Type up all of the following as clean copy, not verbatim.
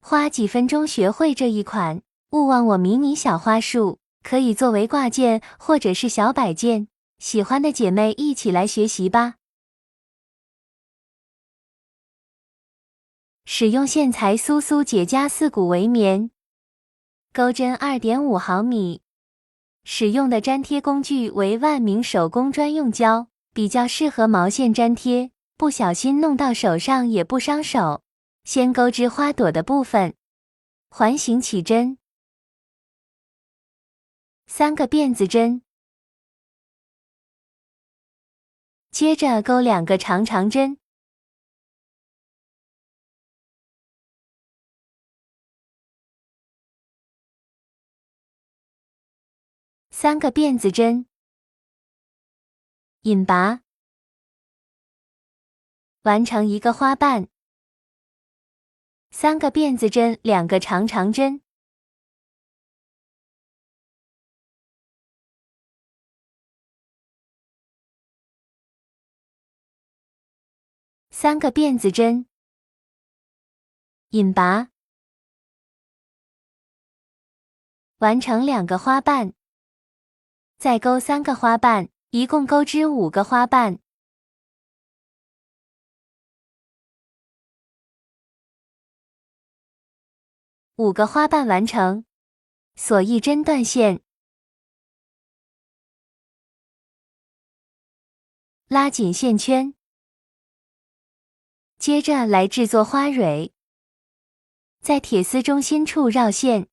花几分钟学会这一款，勿忘我迷你小花束，可以作为挂件或者是小摆件。喜欢的姐妹一起来学习吧。使用线材苏苏姐加4股围棉，钩针 2.5 毫米。使用的粘贴工具为万明手工专用胶，比较适合毛线粘贴，不小心弄到手上也不伤手。先钩织花朵的部分，环形起针，3个辫子针，接着钩2个长针。3个辫子针，引拔，完成一个花瓣。3个辫子针，2个长针，3个辫子针，引拔，完成2个花瓣。再钩3个花瓣，一共钩织5个花瓣。5个花瓣完成，锁1针断线，拉紧线圈。接着来制作花蕊，在铁丝中心处绕线。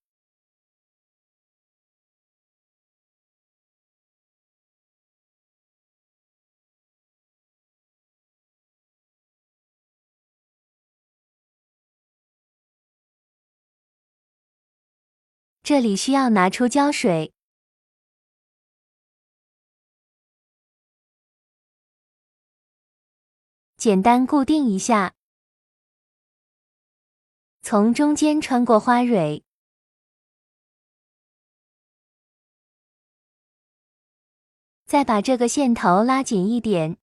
这里需要拿出胶水，简单固定一下，从中间穿过花蕊，再把这个线头拉紧一点，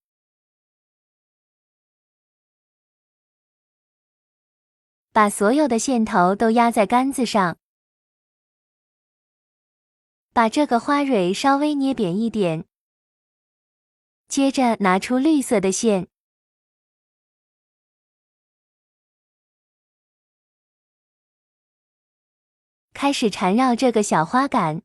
把所有的线头都压在杆子上。把这个花蕊稍微捏扁一点，接着拿出绿色的线，开始缠绕这个小花杆。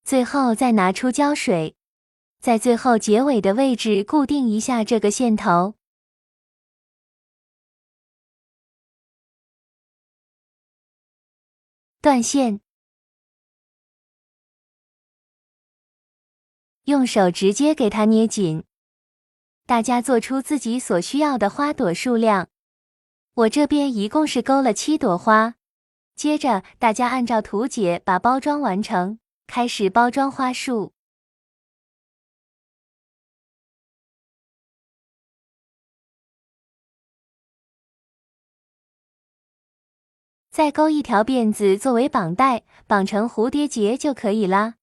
最后再拿出胶水，在最后结尾的位置固定一下这个线头。断线，用手直接给它捏紧。大家做出自己所需要的花朵数量，我这边一共是钩了7朵花。接着大家按照图解把包装完成，开始包装花束。再钩一条辫子作为绑带，绑成蝴蝶结就可以啦。